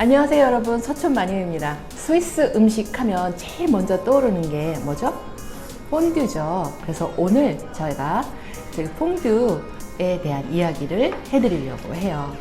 안녕하세요 여러분, 서촌마님입니다. 스위스 음식 하면 제일 먼저 떠오르는 게 뭐죠? 퐁듀죠. 그래서 오늘 저희가 퐁듀에 대한 이야기를 해드리려고 해요.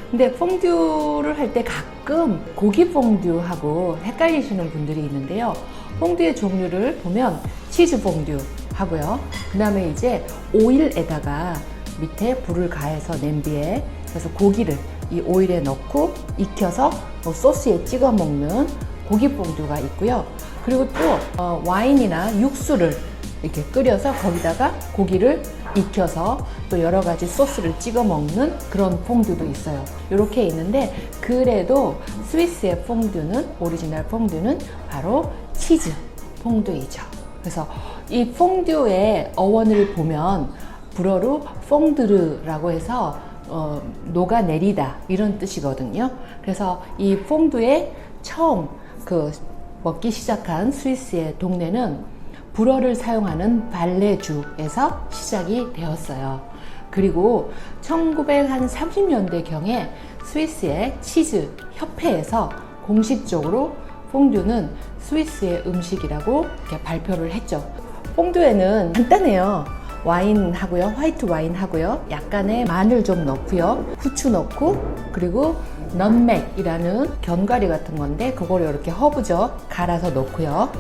근데 퐁듀를 할 때 가끔 고기 퐁듀하고 헷갈리시는 분들이 있는데요. 퐁듀의 종류를 보면 치즈 퐁듀 하고요. 그 다음에 이제 오일에다가 밑에 불을 가해서 냄비에, 그래서 고기를 이 오일에 넣고 익혀서 소스에 찍어 먹는 고기 퐁듀가 있고요. 그리고 또 와인이나 육수를 이렇게 끓여서 거기다가 고기를 익혀서 또 여러 가지 소스를 찍어 먹는 그런 퐁듀도 있어요. 이렇게 있는데, 그래도 스위스의 퐁듀는, 오리지널 퐁듀는 바로 치즈 퐁듀이죠. 그래서 이 퐁듀의 어원을 보면 불어로 퐁드르라고 해서 녹아내리다 이런 뜻이거든요. 그래서 이 퐁듀에 처음 먹기 시작한 스위스의 동네는 불어를 사용하는 발레주에서 시작이 되었어요. 그리고 1930년대경에 스위스의 치즈 협회에서 공식적으로 퐁듀는 스위스의 음식이라고 이렇게 발표를 했죠. 퐁듀에는 간단해요. 와인 하고요, 화이트 와인 하고요, 약간의 마늘 좀 넣고요, 후추 넣고, 그리고 넛맥이라는 견과류 같은 건데 그걸 이렇게 허브죠, 갈아서 넣고요.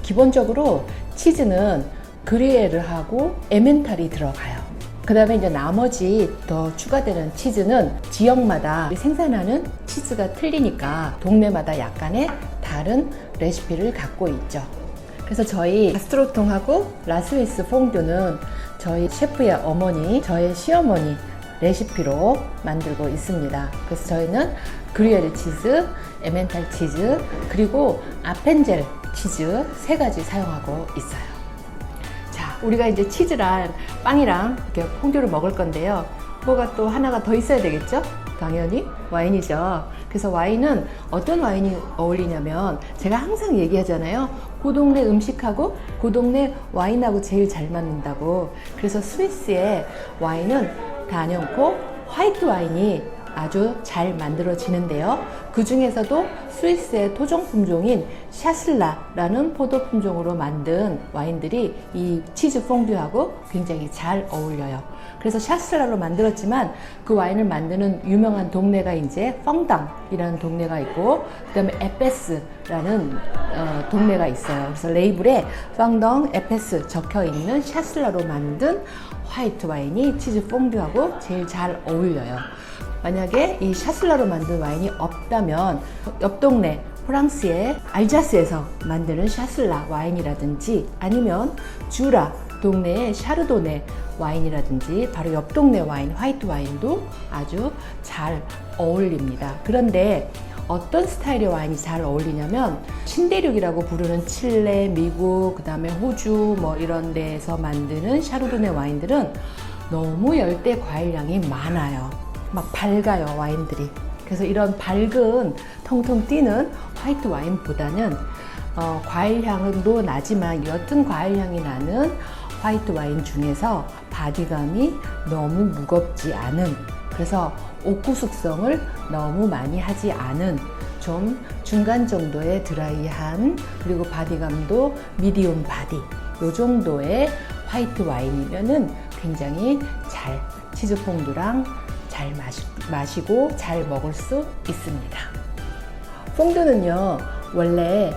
기본적으로 치즈는 그리에르하고 에멘탈이 들어가요. 그 다음에 이제 나머지 더 추가되는 치즈는 지역마다 생산하는 치즈가 틀리니까 동네마다 약간의 다른 레시피를 갖고 있죠. 그래서 저희 가스트로통하고 라스위스 퐁듀는 저희 셰프의 어머니, 저의 시어머니 레시피로 만들고 있습니다. 그래서 저희는 그리에르 치즈, 에멘탈 치즈, 그리고 아펜젤 치즈 3가지 사용하고 있어요. 자, 우리가 이제 치즈랑 빵이랑 이렇게 퐁듀를 먹을 건데요. 뭐가 또 하나가 더 있어야 되겠죠? 당연히 와인이죠. 그래서 와인은 어떤 와인이 어울리냐면, 제가 항상 얘기하잖아요. 그 동네 음식하고 그 동네 와인하고 제일 잘 맞는다고. 그래서 스위스의 와인은 단연코 화이트 와인이 아주 잘 만들어지는데요. 그 중에서도 스위스의 토종 품종인 샤슬라라는 포도 품종으로 만든 와인들이 이 치즈 퐁듀하고 굉장히 잘 어울려요. 그래서 샤슬라로 만들었지만 그 와인을 만드는 유명한 동네가 이제 펑당이라는 동네가 있고, 그 다음에 에페스라는 동네가 있어요. 그래서 레이블에 펑당, 에페스 적혀 있는 샤슬라로 만든 화이트 와인이 치즈 퐁듀하고 제일 잘 어울려요. 만약에 이 샤슬라로 만든 와인이 없다면 옆 동네 프랑스의 알자스에서 만드는 샤슬라 와인이라든지, 아니면 주라 동네의 샤르도네 와인이라든지, 바로 옆 동네 와인, 화이트 와인도 아주 잘 어울립니다. 그런데 어떤 스타일의 와인이 잘 어울리냐면, 신대륙이라고 부르는 칠레, 미국, 그 다음에 호주 뭐 이런 데에서 만드는 샤르도네 와인들은 너무 열대 과일량이 많아요. 막 밝아요, 와인들이. 그래서 이런 밝은 통통 튀는 화이트 와인보다는 과일향도 나지만 옅은 과일향이 나는 화이트 와인 중에서 바디감이 너무 무겁지 않은, 그래서 옥구 숙성을 너무 많이 하지 않은 좀 중간 정도의 드라이한, 그리고 바디감도 미디움 바디, 요 정도의 화이트 와인이면은 굉장히 잘 치즈 퐁듀랑 잘 마시고 잘 먹을 수 있습니다. 퐁듀는요, 원래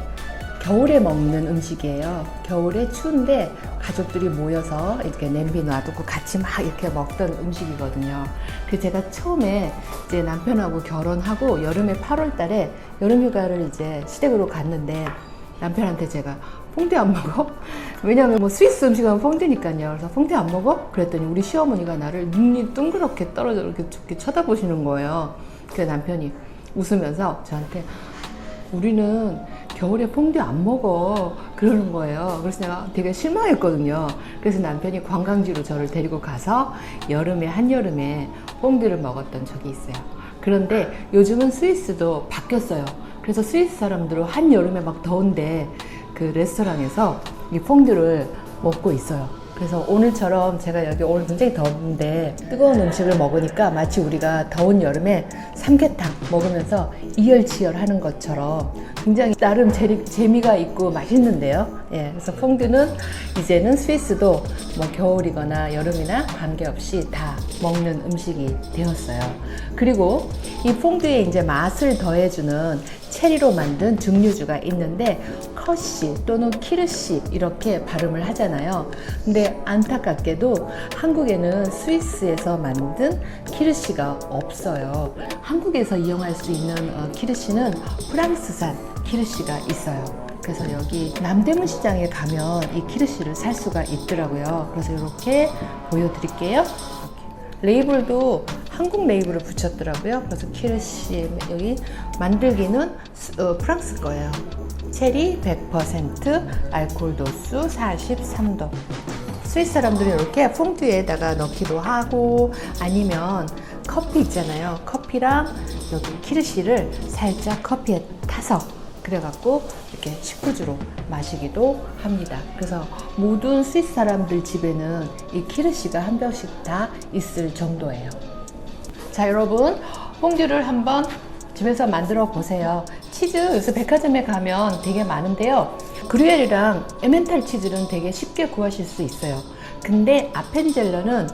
겨울에 먹는 음식이에요. 겨울에 추운데 가족들이 모여서 이렇게 냄비 놔두고 같이 막 이렇게 먹던 음식이거든요. 그래서 제가 처음에 이제 남편하고 결혼하고 여름에 8월 달에 여름휴가를 이제 시댁으로 갔는데, 남편한테 제가 퐁듀 안 먹어? 왜냐면 뭐 스위스 음식은 퐁듀니까요. 그래서 퐁듀 안 먹어? 그랬더니 우리 시어머니가 나를 눈이 둥그렇게 떨어져 이렇게 쳐다보시는 거예요. 그래서 남편이 웃으면서 저한테 우리는 겨울에 퐁듀 안 먹어 그러는 거예요. 그래서 내가 되게 실망했거든요. 그래서 남편이 관광지로 저를 데리고 가서 여름에, 한여름에 퐁듀를 먹었던 적이 있어요. 그런데 요즘은 스위스도 바뀌었어요. 그래서 스위스 사람들은 한여름에 막 더운데 그 레스토랑에서 이 퐁듀를 먹고 있어요. 그래서 오늘처럼 제가 여기 오늘 굉장히 더운데 뜨거운 음식을 먹으니까 마치 우리가 더운 여름에 삼계탕 먹으면서 이열치열 하는 것처럼 굉장히 나름 재미가 있고 맛있는데요. 예, 그래서 퐁듀는 이제는 스위스도 뭐 겨울이거나 여름이나 관계없이 다 먹는 음식이 되었어요. 그리고 이 퐁듀에 이제 맛을 더해주는 체리로 만든 증류주가 있는데 커시 또는 키르시 이렇게 발음을 하잖아요. 근데 안타깝게도 한국에는 스위스에서 만든 키르시가 없어요. 한국에서 이용할 수 있는 키르시는 프랑스산 키르시가 있어요. 그래서 여기 남대문 시장에 가면 이 키르시를 살 수가 있더라고요. 그래서 이렇게 보여드릴게요. 레이블도 한국 레이블을 붙였더라고요. 그래서 키르시 여기 만들기는 프랑스 거예요. 체리 100%, 알코올 도수 43도. 스위스 사람들은 이렇게 퐁듀에다가 넣기도 하고 아니면 커피 있잖아요. 커피랑 여기 키르시를 살짝 커피에 타서 그래갖고 이렇게 식후주로 마시기도 합니다. 그래서 모든 스위스 사람들 집에는 이 키르시가 한 병씩 다 있을 정도예요. 자, 여러분 퐁듀를 한번 집에서 만들어 보세요. 치즈 요새 백화점에 가면 되게 많은데요. 그루엘이랑 에멘탈 치즈는 되게 쉽게 구하실 수 있어요. 근데 아펜젤러는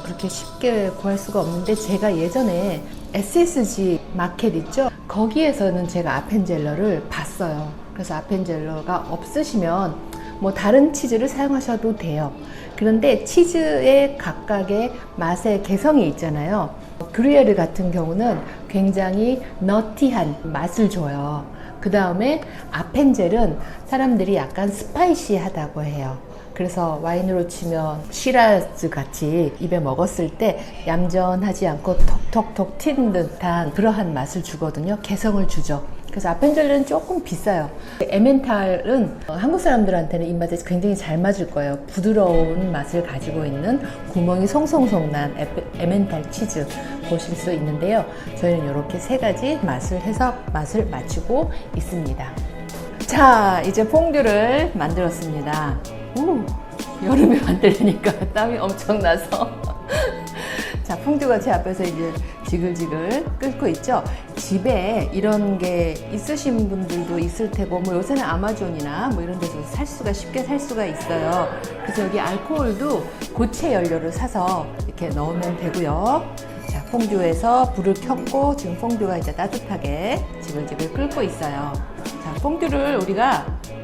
그렇게 쉽게 구할 수가 없는데 제가 예전에 SSG 마켓 있죠? 거기에서는 제가 아펜젤러를 봤어요. 그래서 아펜젤러가 없으시면 뭐 다른 치즈를 사용하셔도 돼요. 그런데 치즈의 각각의 맛의 개성이 있잖아요. 그루에르 같은 경우는 굉장히 너티한 맛을 줘요. 그 다음에 아펜젤은 사람들이 약간 스파이시하다고 해요. 그래서 와인으로 치면 시라즈 같이 입에 먹었을 때 얌전하지 않고 톡톡톡 튀는 듯한 그러한 맛을 주거든요. 개성을 주죠. 그래서 아펜젤러는 조금 비싸요. 에멘탈은 한국 사람들한테는 입맛에 굉장히 잘 맞을 거예요. 부드러운 맛을 가지고 있는 구멍이 송송송 난 에멘탈 치즈 보실 수 있는데요. 저희는 이렇게 세 가지 맛을 해서 맛을 맞추고 있습니다. 자, 이제 퐁듀를 만들었습니다. 여름에 만들려니까 땀이 엄청 나서 자, 퐁듀가 제 앞에서 이제 지글지글 끓고 있죠. 집에 이런 게 있으신 분들도 있을 테고 뭐 요새는 아마존이나 뭐 이런 데서 쉽게 살 수가 있어요. 그래서 여기 알코올도 고체 연료를 사서 이렇게 넣으면 되고요. 자, 퐁듀에서 불을 켰고 지금 퐁듀가 이제 따뜻하게 지글지글 끓고 있어요. 자, 퐁듀를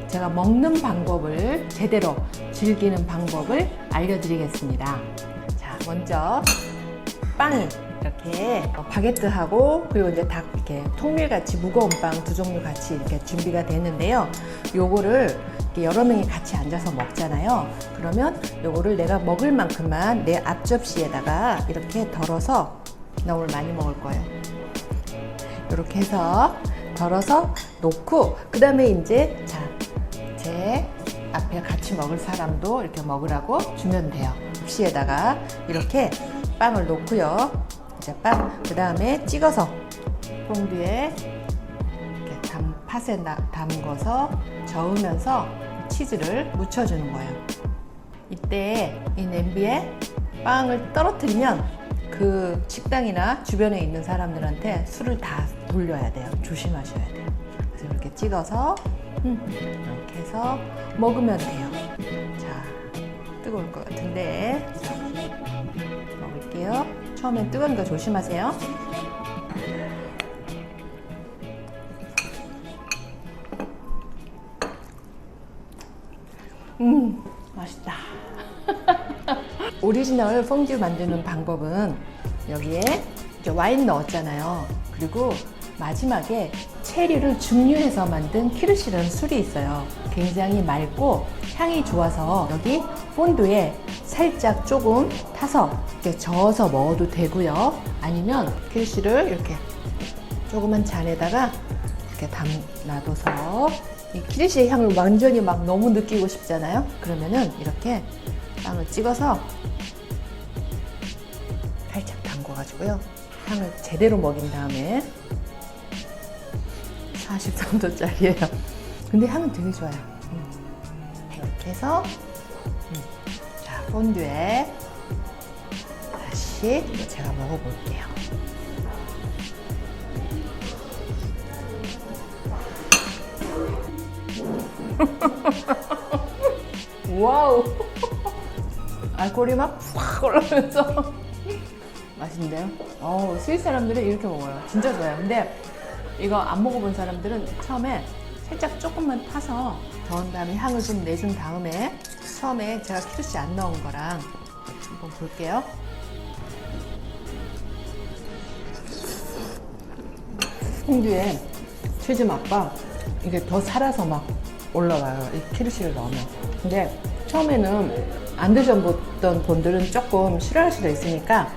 제가 먹는 방법을 제대로 즐기는 방법을 알려드리겠습니다. 자, 먼저 빵이 이렇게 바게트하고 그리고 이제 닭 이렇게 통밀같이 무거운 빵 두 종류 같이 이렇게 준비가 되는데요. 요거를 이렇게 여러 명이 같이 앉아서 먹잖아요. 그러면 요거를 내가 먹을 만큼만 내 앞접시에다가 이렇게 덜어서 나 오늘 많이 먹을 거예요. 이렇게 해서 덜어서 놓고 그 다음에 이제 자, 제 앞에 같이 먹을 사람도 이렇게 먹으라고 주면 돼요. 접시에다가 이렇게 빵을 놓고요. 이제 빵 그 다음에 찍어서 퐁듀에 이렇게 팥에 담궈서 저으면서 치즈를 묻혀주는 거예요. 이때 이 냄비에 빵을 떨어뜨리면 그 식당이나 주변에 있는 사람들한테 술을 다 돌려야 돼요. 조심하셔야 돼요. 그래서 이렇게 찍어서 이렇게 해서 먹으면 돼요. 자, 뜨거울 것 같은데 자, 먹을게요. 처음엔 뜨거운 거 조심하세요. 맛있다. 오리지널 퐁듀 만드는 방법은 여기에 이제 와인 넣었잖아요. 그리고 마지막에 체리를 증류해서 만든 키르시라는 술이 있어요. 굉장히 맑고 향이 좋아서 여기 퐁듀에 살짝 조금 타서 이렇게 저어서 먹어도 되고요. 아니면 키르시를 이렇게 조그만 잔에다가 이렇게 놔둬서 이 키르시의 향을 완전히 막 너무 느끼고 싶잖아요. 그러면은 이렇게 빵을 찍어서 살짝 담궈가지고요. 향을 제대로 먹인 다음에 43도짜리예요. 근데 향은 되게 좋아요. 이렇게 해서 자, 폰듀에 다시 제가 먹어볼게요. 와우! 알코올이 막 팍 올라오면서 맛있는데요? 스위스 사람들은 이렇게 먹어요. 진짜 좋아요. 근데 이거 안 먹어본 사람들은 처음에 살짝 조금만 타서 저은 다음에 향을 좀 내준 다음에 처음에 제가 키루시 안 넣은 거랑 한번 볼게요. 퐁듀에 치즈 맛과 이게 더 살아서 막 올라와요. 이 키루시를 넣으면. 근데 처음에는 안 드셔보던 분들은 조금 싫어할 수도 있으니까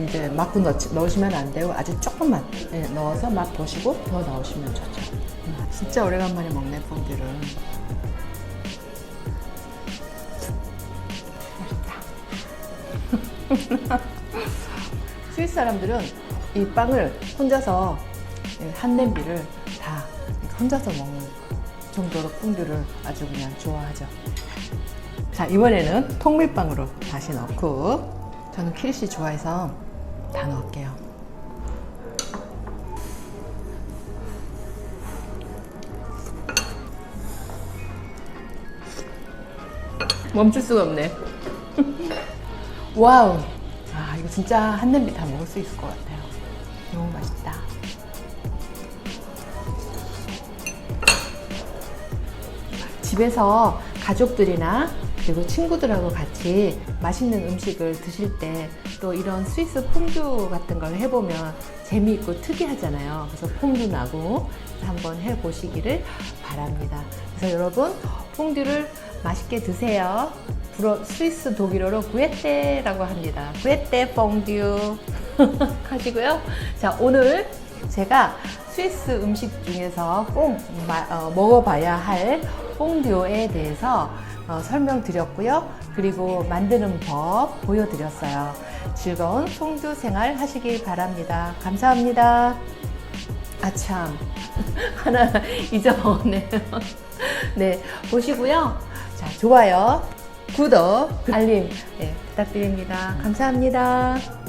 이제 막고 넣으시면 안 되고 아주 조금만 넣어서 맛 보시고 더 넣으시면 좋죠. 진짜 오래간만에 먹네, 퐁듀를. 맛있다. 스위스 사람들은 이 빵을 혼자서 한 냄비를 다 혼자서 먹는 정도로 퐁듀를 아주 그냥 좋아하죠. 자, 이번에는 통밀빵으로 다시 넣고, 저는 키루시 좋아해서 다 넣을게요. 멈출 수가 없네. 와우! 이거 진짜 한 냄비 다 먹을 수 있을 것 같아요. 너무 맛있다. 집에서 가족들이나 그리고 친구들하고 같이 맛있는 음식을 드실 때 또 이런 스위스 퐁듀 같은 걸 해보면 재미있고 특이하잖아요. 그래서 퐁듀 나고 한번 해보시기를 바랍니다. 그래서 여러분 퐁듀를 맛있게 드세요. 스위스 독일어로 구에떼라고 합니다. 구에떼 퐁듀 하시고요. 자, 오늘 제가 스위스 음식 중에서 꼭 먹어봐야 할 퐁듀에 대해서 설명드렸고요. 그리고 만드는 법 보여드렸어요. 즐거운 퐁듀 생활 하시길 바랍니다. 감사합니다. 아참 하나 잊어먹었네요. 네, 보시고요. 자, 좋아요, 구독, 알림 부탁드립니다. 감사합니다.